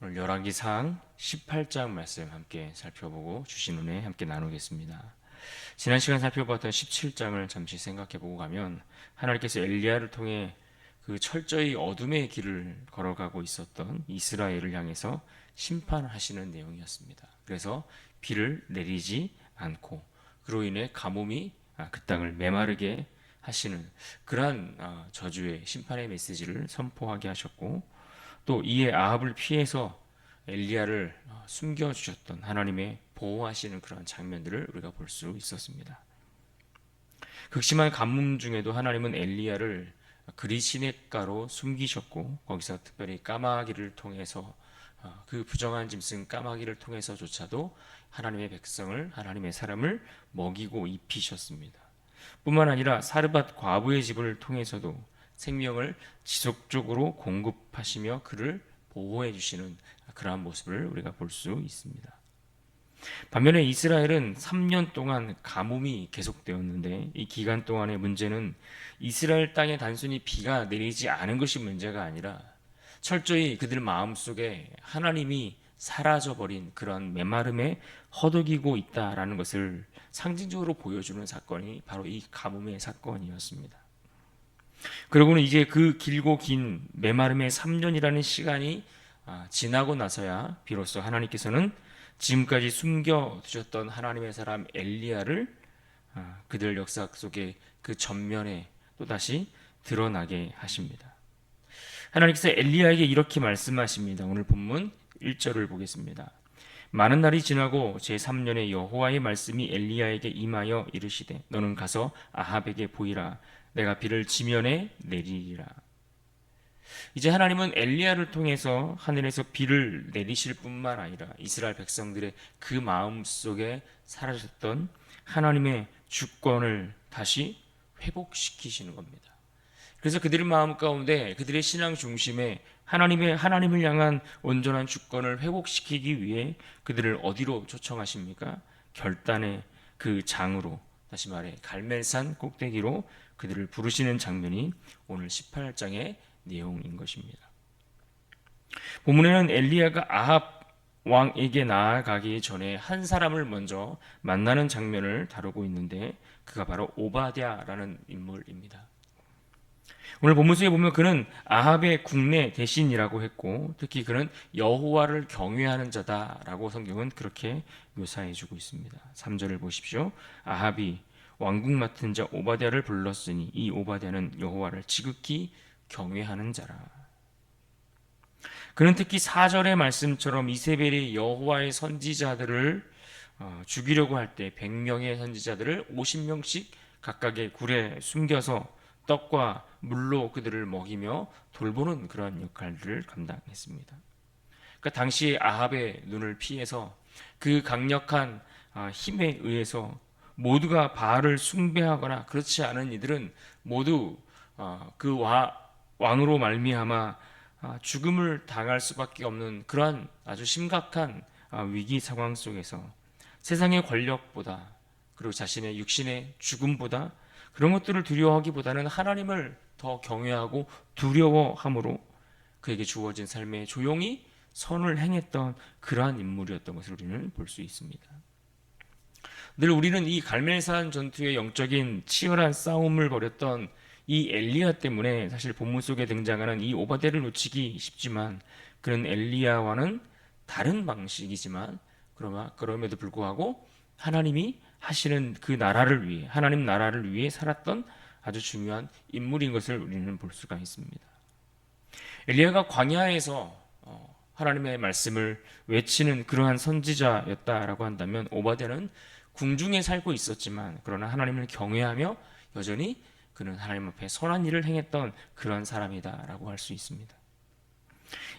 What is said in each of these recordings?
오늘 열왕기상 18장 말씀 함께 살펴보고 주신 은혜 함께 나누겠습니다. 지난 시간 살펴봤던 17장을 잠시 생각해 보고 가면 하나님께서 엘리야를 통해 그 철저히 어둠의 길을 걸어가고 있었던 이스라엘을 향해서 심판하시는 내용이었습니다. 그래서 비를 내리지 않고 그로 인해 가뭄이 그 땅을 메마르게 하시는 그러한 저주의 심판의 메시지를 선포하게 하셨고, 또 이에 아합을 피해서 엘리야를 숨겨 주셨던 하나님의 보호하시는 그런 장면들을 우리가 볼 수 있었습니다. 극심한 가뭄 중에도 하나님은 엘리야를 그리 시냇가로 숨기셨고, 거기서 특별히 까마귀를 통해서 그 부정한 짐승 까마귀를 통해서조차도 하나님의 백성을, 하나님의 사람을 먹이고 입히셨습니다. 뿐만 아니라 사르밧 과부의 집을 통해서도 생명을 지속적으로 공급하시며 그를 보호해 주시는 그러한 모습을 우리가 볼 수 있습니다. 반면에 이스라엘은 3년 동안 가뭄이 계속되었는데, 이 기간 동안의 문제는 이스라엘 땅에 단순히 비가 내리지 않은 것이 문제가 아니라 철저히 그들 마음속에 하나님이 사라져버린 그런 메마름에 허덕이고 있다라는 것을 상징적으로 보여주는 사건이 바로 이 가뭄의 사건이었습니다. 그러고는 이제 그 길고 긴 메마름의 3년이라는 시간이 지나고 나서야 비로소 하나님께서는 지금까지 숨겨두셨던 하나님의 사람 엘리야를 그들 역사 속에 그 전면에 또다시 드러나게 하십니다. 하나님께서 엘리야에게 이렇게 말씀하십니다. 오늘 본문 1절을 보겠습니다. 많은 날이 지나고 제3년에 여호와의 말씀이 엘리야에게 임하여 이르시되 너는 가서 아합에게 보이라. 내가 비를 지면에 내리리라. 이제 하나님은 엘리야를 통해서 하늘에서 비를 내리실 뿐만 아니라 이스라엘 백성들의 그 마음 속에 사라졌던 하나님의 주권을 다시 회복시키시는 겁니다. 그래서 그들의 마음 가운데, 그들의 신앙 중심에 하나님을 향한 온전한 주권을 회복시키기 위해 그들을 어디로 초청하십니까? 결단의 그 장으로, 다시 말해 갈멜산 꼭대기로 그들을 부르시는 장면이 오늘 18장의 내용인 것입니다. 본문에는 엘리야가 아합 왕에게 나아가기 전에 한 사람을 먼저 만나는 장면을 다루고 있는데, 그가 바로 오바댜라는 인물입니다. 오늘 본문 속에 보면 그는 아합의 국내 대신이라고 했고, 특히 그는 여호와를 경외하는 자다라고 성경은 그렇게 묘사해 주고 있습니다. 3절을 보십시오. 아합이 왕국 맡은 자 오바댜를 불렀으니 이 오바댜는 여호와를 지극히 경외하는 자라. 그는 특히 4절의 말씀처럼 이세벨이 여호와의 선지자들을 죽이려고 할 때 100명의 선지자들을 50명씩 각각의 굴에 숨겨서 떡과 물로 그들을 먹이며 돌보는 그런 역할들을 감당했습니다. 그러니까 당시 아합의 눈을 피해서 그 강력한 힘에 의해서 모두가 바알을 숭배하거나 그렇지 않은 이들은 모두 그 왕으로 말미암아 죽음을 당할 수밖에 없는 그러한 아주 심각한 위기 상황 속에서 세상의 권력보다, 그리고 자신의 육신의 죽음보다, 그런 것들을 두려워하기보다는 하나님을 더 경외하고 두려워함으로 그에게 주어진 삶에 조용히 선을 행했던 그러한 인물이었던 것을 우리는 볼 수 있습니다. 늘 우리는 이 갈멜산 전투의 영적인 치열한 싸움을 벌였던 이 엘리야 때문에 사실 본문 속에 등장하는 이 오바댜를 놓치기 쉽지만, 그는 엘리야와는 다른 방식이지만 그럼에도 불구하고 하나님이 하시는 그 나라를 위해, 하나님 나라를 위해 살았던 아주 중요한 인물인 것을 우리는 볼 수가 있습니다. 엘리야가 광야에서 하나님의 말씀을 외치는 그러한 선지자였다라고 한다면, 오바댜는 궁중에 살고 있었지만 그러나 하나님을 경외하며 여전히 그는 하나님 앞에 선한 일을 행했던 그런 사람이다라고 할 수 있습니다.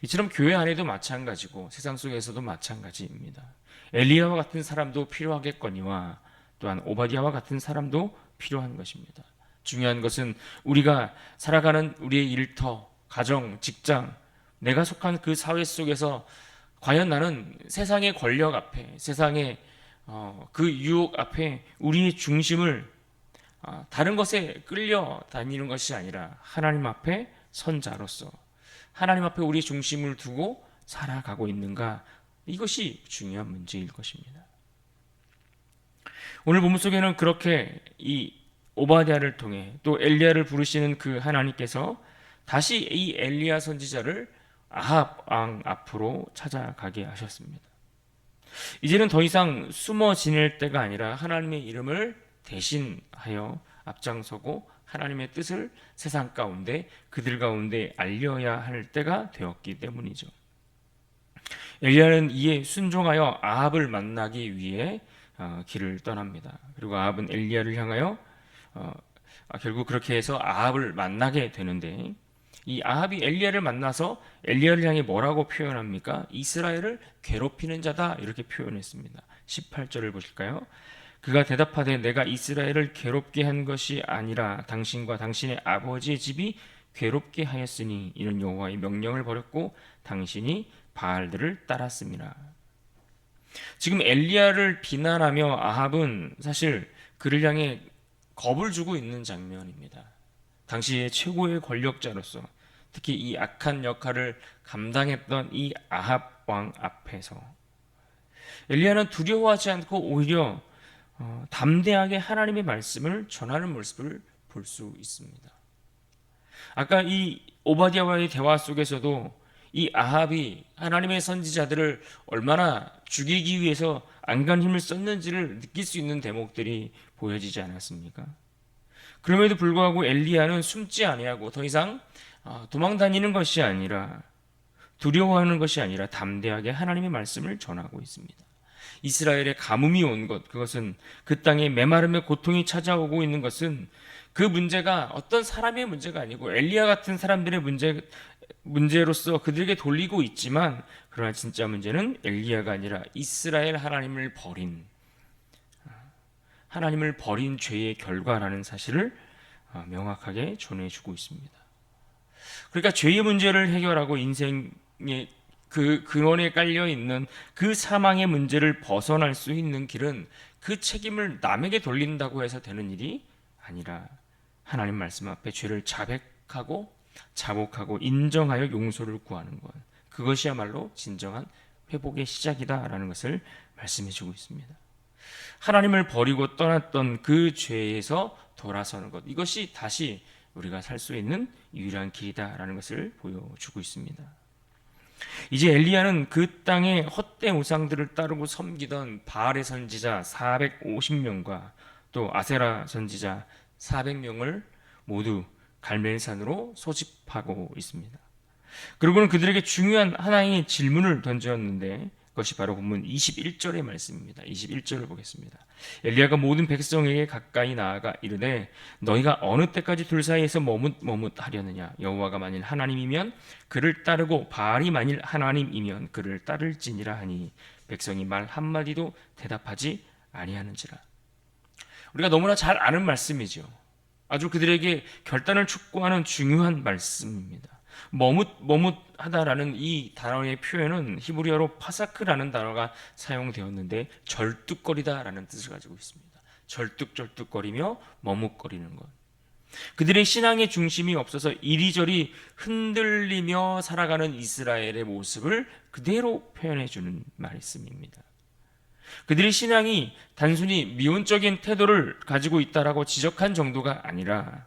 이처럼 교회 안에도 마찬가지고 세상 속에서도 마찬가지입니다. 엘리야와 같은 사람도 필요하겠거니와 또한 오바댜와 같은 사람도 필요한 것입니다. 중요한 것은 우리가 살아가는 우리의 일터, 가정, 직장, 내가 속한 그 사회 속에서 과연 나는 세상의 권력 앞에, 세상의 그 유혹 앞에 우리의 중심을 다른 것에 끌려다니는 것이 아니라 하나님 앞에 선 자로서 하나님 앞에 우리의 중심을 두고 살아가고 있는가? 이것이 중요한 문제일 것입니다. 오늘 본문 속에는 그렇게 이 오바댜를 통해 또 엘리야를 부르시는 그 하나님께서 다시 이 엘리야 선지자를 아합 왕 앞으로 찾아가게 하셨습니다. 이제는 더 이상 숨어 지낼 때가 아니라 하나님의 이름을 대신하여 앞장서고 하나님의 뜻을 세상 가운데 그들 가운데 알려야 할 때가 되었기 때문이죠. 엘리야는 이에 순종하여 아합을 만나기 위해 길을 떠납니다. 그리고 아합은 엘리야를 향하여 결국 그렇게 해서 아합을 만나게 되는데, 이 아합이 엘리야를 만나서 엘리야를 향해 뭐라고 표현합니까? 이스라엘을 괴롭히는 자다, 이렇게 표현했습니다. 18절을 보실까요? 그가 대답하되 내가 이스라엘을 괴롭게 한 것이 아니라 당신과 당신의 아버지의 집이 괴롭게 하였으니 이는 여호와의 명령을 버렸고 당신이 바알들을 따랐습니다. 지금 엘리야를 비난하며 아합은 사실 그를 향해 겁을 주고 있는 장면입니다. 당시의 최고의 권력자로서 특히 이 악한 역할을 감당했던 이 아합 왕 앞에서 엘리야는 두려워하지 않고 오히려 담대하게 하나님의 말씀을 전하는 모습을 볼 수 있습니다. 아까 이 오바댜와의 대화 속에서도 이 아합이 하나님의 선지자들을 얼마나 죽이기 위해서 안간 힘을 썼는지를 느낄 수 있는 대목들이 보여지지 않았습니까? 그럼에도 불구하고 엘리야는 숨지 아니하고 더 이상 도망다니는 것이 아니라, 두려워하는 것이 아니라 담대하게 하나님의 말씀을 전하고 있습니다. 이스라엘에 가뭄이 온 것, 그것은 그 땅에 메마름의 고통이 찾아오고 있는 것은 그 문제가 어떤 사람의 문제가 아니고 엘리야 같은 사람들의 문제로서 그들에게 돌리고 있지만, 그러나 진짜 문제는 엘리야가 아니라 이스라엘 하나님을 버린 죄의 결과라는 사실을 명확하게 전해주고 있습니다. 그러니까 죄의 문제를 해결하고 인생의 그 근원에 깔려 있는 그 사망의 문제를 벗어날 수 있는 길은 그 책임을 남에게 돌린다고 해서 되는 일이 아니라 하나님 말씀 앞에 죄를 자복하고 인정하여 용서를 구하는 것, 그것이야말로 진정한 회복의 시작이다라는 것을 말씀해 주고 있습니다. 하나님을 버리고 떠났던 그 죄에서 돌아서는 것, 이것이 다시 우리가 살 수 있는 유일한 길이다라는 것을 보여주고 있습니다. 이제 엘리야는 그 땅의 헛된 우상들을 따르고 섬기던 바알의 선지자 450명과 또 아세라 선지자 400명을 모두 갈멜산으로 소집하고 있습니다. 그리고는 그들에게 중요한 하나의 질문을 던졌는데, 그것이 바로 본문 21절의 말씀입니다. 21절을 보겠습니다. 엘리야가 모든 백성에게 가까이 나아가 이르되 너희가 어느 때까지 둘 사이에서 머뭇하려느냐? 여호와가 만일 하나님이면 그를 따르고 바알이 만일 하나님이면 그를 따를지니라 하니 백성이 말 한마디도 대답하지 아니하는지라. 우리가 너무나 잘 아는 말씀이죠. 아주 그들에게 결단을 촉구하는 중요한 말씀입니다. 머뭇하다라는 이 단어의 표현은 히브리어로 파사크라는 단어가 사용되었는데 절뚝거리다라는 뜻을 가지고 있습니다. 절뚝절뚝거리며 머뭇거리는 것. 그들의 신앙의 중심이 없어서 이리저리 흔들리며 살아가는 이스라엘의 모습을 그대로 표현해 주는 말씀입니다. 그들의 신앙이 단순히 미온적인 태도를 가지고 있다라고 지적한 정도가 아니라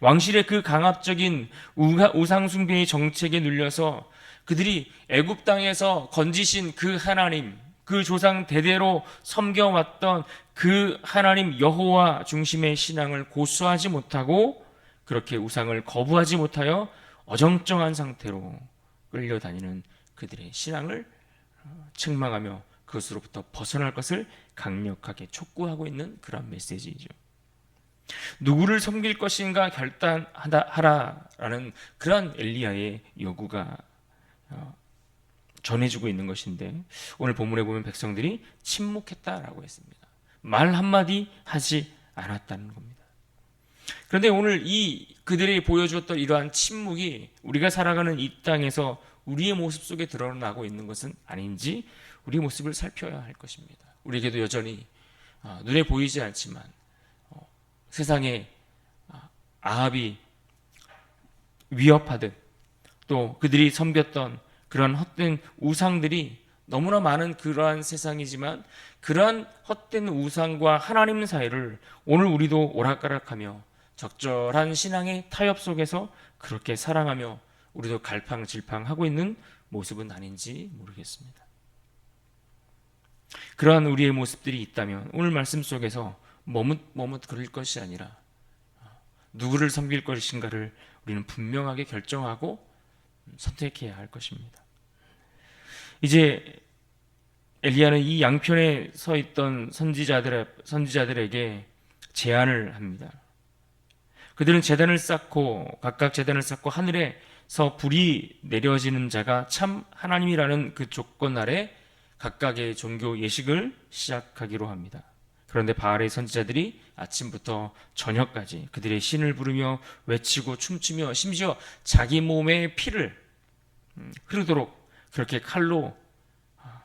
왕실의 그 강압적인 우상숭배의 정책에 눌려서 그들이 애굽 땅에서 건지신 그 하나님, 그 조상 대대로 섬겨왔던 그 하나님 여호와 중심의 신앙을 고수하지 못하고 그렇게 우상을 거부하지 못하여 어정쩡한 상태로 끌려다니는 그들의 신앙을 책망하며 그것으로부터 벗어날 것을 강력하게 촉구하고 있는 그런 메시지이죠. 누구를 섬길 것인가 결단하라라는 그런 엘리야의 요구가 전해주고 있는 것인데, 오늘 본문에 보면 백성들이 침묵했다라고 했습니다. 말 한마디 하지 않았다는 겁니다. 그런데 오늘 이 그들이 보여주었던 이러한 침묵이 우리가 살아가는 이 땅에서 우리의 모습 속에 드러나고 있는 것은 아닌지 우리의 모습을 살펴야 할 것입니다. 우리에게도 여전히 눈에 보이지 않지만 세상에 아합이 위협하듯 또 그들이 섬겼던 그러한 헛된 우상들이 너무나 많은 그러한 세상이지만 그러한 헛된 우상과 하나님 사이를 오늘 우리도 오락가락하며 적절한 신앙의 타협 속에서 그렇게 사랑하며 우리도 갈팡질팡하고 있는 모습은 아닌지 모르겠습니다. 그러한 우리의 모습들이 있다면 오늘 말씀 속에서 머뭇 그럴 것이 아니라 누구를 섬길 것인가를 우리는 분명하게 결정하고 선택해야 할 것입니다. 이제 엘리야는 이 양편에 서 있던 선지자들에게 제안을 합니다. 그들은 각각 제단을 쌓고 하늘에서 불이 내려지는 자가 참 하나님이라는 그 조건 아래 각각의 종교 예식을 시작하기로 합니다. 그런데 바알의 선지자들이 아침부터 저녁까지 그들의 신을 부르며 외치고 춤추며 심지어 자기 몸의 피를 흐르도록 그렇게 칼로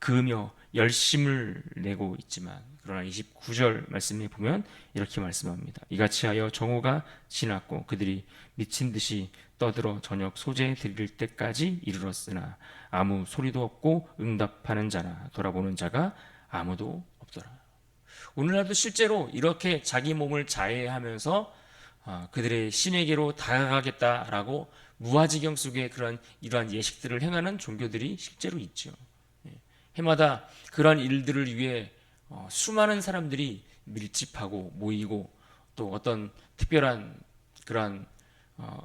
그으며 열심을 내고 있지만 그러나 29절 말씀에 보면 이렇게 말씀합니다. 이같이 하여 정오가 지났고 그들이 미친 듯이 떠들어 저녁 소재 드릴 때까지 이르렀으나 아무 소리도 없고 응답하는 자나 돌아보는 자가 아무도 없더라. 오늘날도 실제로 이렇게 자기 몸을 자해하면서 그들의 신에게로 다가가겠다라고 무아지경 속에 이러한 예식들을 행하는 종교들이 실제로 있죠. 해마다 그러한 일들을 위해 수많은 사람들이 밀집하고 모이고 또 어떤 특별한 그러한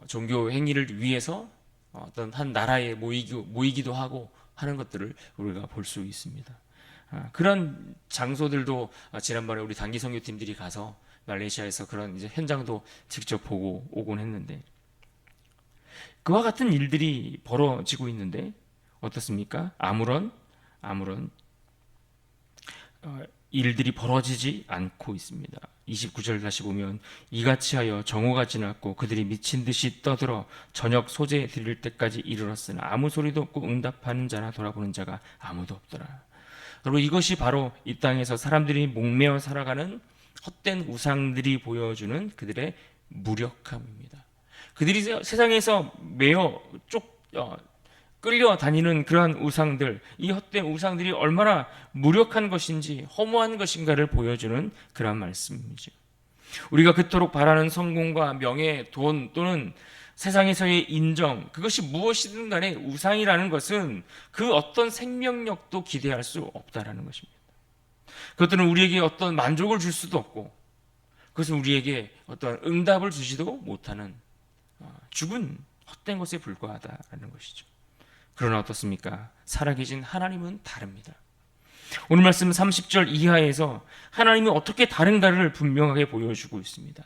종교 행위를 위해서 어떤 한 나라에 모이기도 하고 하는 것들을 우리가 볼 수 있습니다. 그런 장소들도 지난번에 우리 단기 선교팀들이 가서 말레이시아에서 그런 이제 현장도 직접 보고 오곤 했는데 그와 같은 일들이 벌어지고 있는데 어떻습니까? 아무런 일들이 벌어지지 않고 있습니다. 29절 다시 보면 이같이 하여 정오가 지났고 그들이 미친 듯이 떠들어 저녁 소재 드릴 때까지 이르렀으나 아무 소리도 없고 응답하는 자나 돌아보는 자가 아무도 없더라. 여러분 이것이 바로 이 땅에서 사람들이 목매어 살아가는 헛된 우상들이 보여주는 그들의 무력함입니다. 그들이 세상에서 끌려다니는 그러한 우상들, 이 헛된 우상들이 얼마나 무력한 것인지 허무한 것인가를 보여주는 그러한 말씀이죠. 우리가 그토록 바라는 성공과 명예, 돈 또는 세상에서의 인정, 그것이 무엇이든 간에 우상이라는 것은 그 어떤 생명력도 기대할 수 없다라는 것입니다. 그것들은 우리에게 어떤 만족을 줄 수도 없고 그것은 우리에게 어떤 응답을 주지도 못하는 죽은 헛된 것에 불과하다라는 것이죠. 그러나 어떻습니까? 살아계신 하나님은 다릅니다. 오늘 말씀 30절 이하에서 하나님이 어떻게 다른가를 분명하게 보여주고 있습니다.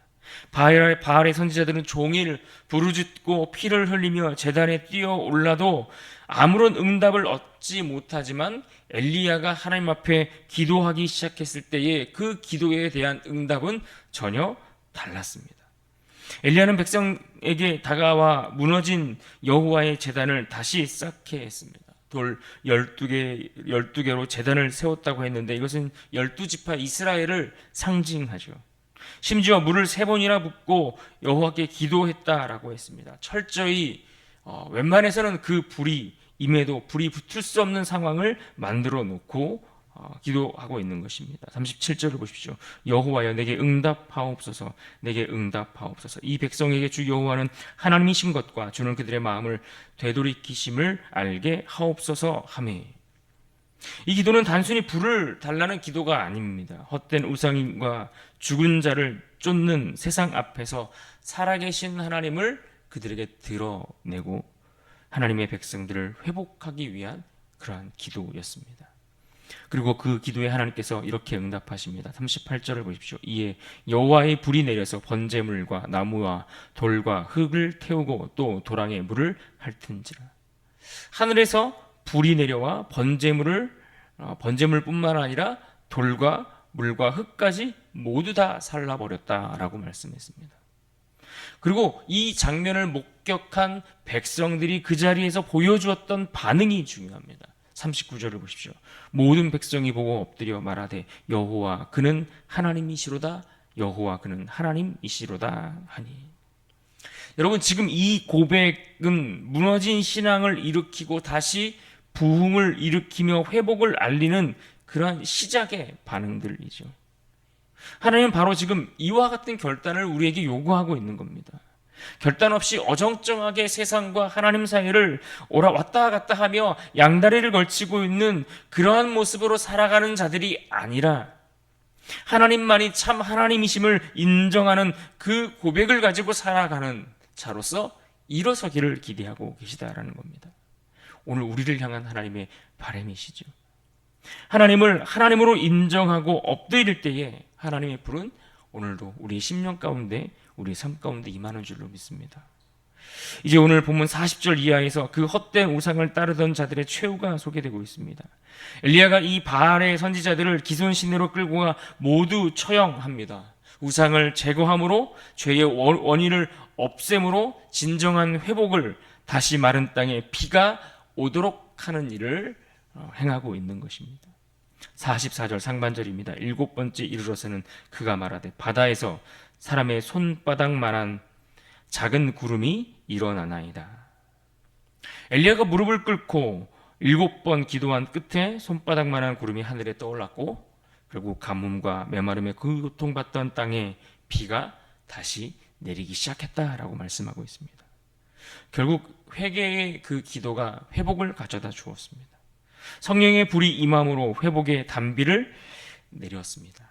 바알의 선지자들은 종일 부르짖고 피를 흘리며 제단에 뛰어 올라도 아무런 응답을 얻지 못하지만 엘리야가 하나님 앞에 기도하기 시작했을 때의 그 기도에 대한 응답은 전혀 달랐습니다. 엘리야는 백성에게 다가와 무너진 여호와의 제단을 다시 쌓게 했습니다. 돌 12개로 제단을 세웠다고 했는데 이것은 12지파 이스라엘을 상징하죠. 심지어 물을 3번이나 붓고 여호와께 기도했다라고 했습니다. 철저히 웬만해서는 그 불이 임해도 불이 붙을 수 없는 상황을 만들어 놓고 기도하고 있는 것입니다. 37절을 보십시오. 여호와여 내게 응답하옵소서. 내게 응답하옵소서. 이 백성에게 주 여호와는 하나님이신 것과 주는 그들의 마음을 되돌이키심을 알게 하옵소서 하매. 이 기도는 단순히 불을 달라는 기도가 아닙니다. 헛된 우상과 죽은 자를 쫓는 세상 앞에서 살아계신 하나님을 그들에게 드러내고 하나님의 백성들을 회복하기 위한 그러한 기도였습니다. 그리고 그 기도에 하나님께서 이렇게 응답하십니다. 38절을 보십시오. 이에 여호와의 불이 내려서 번제물과 나무와 돌과 흙을 태우고 또 도랑에 물을 핥은지라. 하늘에서 불이 내려와 번제물뿐만 아니라 돌과 물과 흙까지 모두 다 살라버렸다라고 말씀했습니다. 그리고 이 장면을 목격한 백성들이 그 자리에서 보여주었던 반응이 중요합니다. 39절을 보십시오. 모든 백성이 보고 엎드려 말하되 여호와 그는 하나님이시로다. 여호와 그는 하나님이시로다 하니. 여러분, 지금 이 고백은 무너진 신앙을 일으키고 다시 부흥을 일으키며 회복을 알리는 그러한 시작의 반응들이죠. 하나님은 바로 지금 이와 같은 결단을 우리에게 요구하고 있는 겁니다. 결단 없이 어정쩡하게 세상과 하나님 사이를 왔다 갔다 하며 양다리를 걸치고 있는 그러한 모습으로 살아가는 자들이 아니라 하나님만이 참 하나님이심을 인정하는 그 고백을 가지고 살아가는 자로서 일어서기를 기대하고 계시다라는 겁니다. 오늘 우리를 향한 하나님의 바람이시죠. 하나님을 하나님으로 인정하고 엎드릴 때에 하나님의 불은 오늘도 우리의 심령 가운데, 우리의 삶 가운데 임하는 줄로 믿습니다. 이제 오늘 본문 40절 이하에서 그 헛된 우상을 따르던 자들의 최후가 소개되고 있습니다. 엘리야가 이 바알의 선지자들을 기손신으로 끌고 가 모두 처형합니다. 우상을 제거함으로 죄의 원인을 없앰으로 진정한 회복을, 다시 마른 땅에 비가 오도록 하는 일을 행하고 있는 것입니다. 44절 상반절입니다. 일곱 번째 이르러서는 그가 말하되 바다에서 사람의 손바닥만한 작은 구름이 일어나나이다. 엘리야가 무릎을 꿇고 7번 기도한 끝에 손바닥만한 구름이 하늘에 떠올랐고, 결국 가뭄과 메마름에 고통받던 땅에 비가 다시 내리기 시작했다라고 말씀하고 있습니다. 결국 회개의 그 기도가 회복을 가져다 주었습니다. 성령의 불이 임함으로 회복의 단비를 내렸습니다.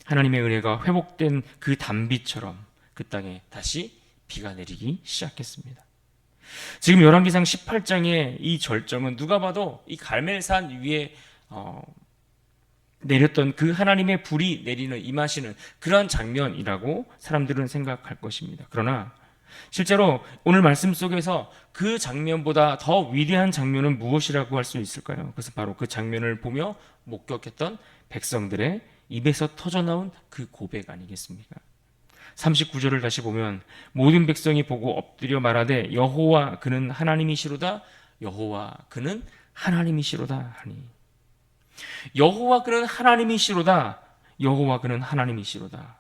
하나님의 은혜가 회복된 그 단비처럼 그 땅에 다시 비가 내리기 시작했습니다. 지금 열왕기상 18장의 이 절정은 누가 봐도 이 갈멜산 위에 내렸던 그 하나님의 불이 내리는, 임하시는 그러한 장면이라고 사람들은 생각할 것입니다. 그러나 실제로 오늘 말씀 속에서 그 장면보다 더 위대한 장면은 무엇이라고 할 수 있을까요? 그것은 바로 그 장면을 보며 목격했던 백성들의 입에서 터져나온 그 고백 아니겠습니까? 39절을 다시 보면 모든 백성이 보고 엎드려 말하되 여호와 그는 하나님이시로다, 여호와 그는 하나님이시로다 하니. 여호와 그는 하나님이시로다, 여호와 그는 하나님이시로다.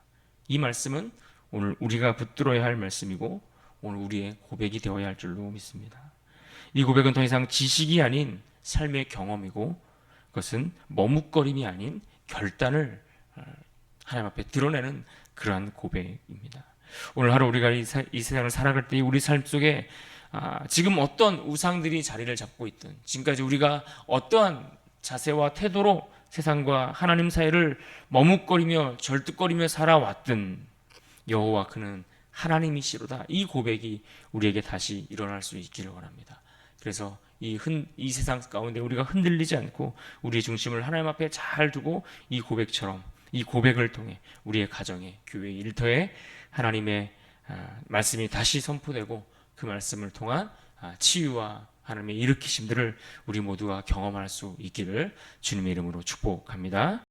이 말씀은 오늘 우리가 붙들어야 할 말씀이고 오늘 우리의 고백이 되어야 할 줄로 믿습니다. 이 고백은 더 이상 지식이 아닌 삶의 경험이고, 그것은 머뭇거림이 아닌 결단을 하나님 앞에 드러내는 그러한 고백입니다. 오늘 하루 우리가 이 세상을 살아갈 때 우리 삶 속에 지금 어떤 우상들이 자리를 잡고 있든, 지금까지 우리가 어떠한 자세와 태도로 세상과 하나님 사이를 머뭇거리며 절뚝거리며 살아왔든 여호와 그는 하나님이시로다, 이 고백이 우리에게 다시 일어날 수 있기를 원합니다. 그래서 이 세상 가운데 우리가 흔들리지 않고 우리의 중심을 하나님 앞에 잘 두고 이 고백처럼, 이 고백을 통해 우리의 가정에, 교회, 일터에 하나님의 말씀이 다시 선포되고 그 말씀을 통한 치유와 하나님의 일으키심들을 우리 모두가 경험할 수 있기를 주님의 이름으로 축복합니다.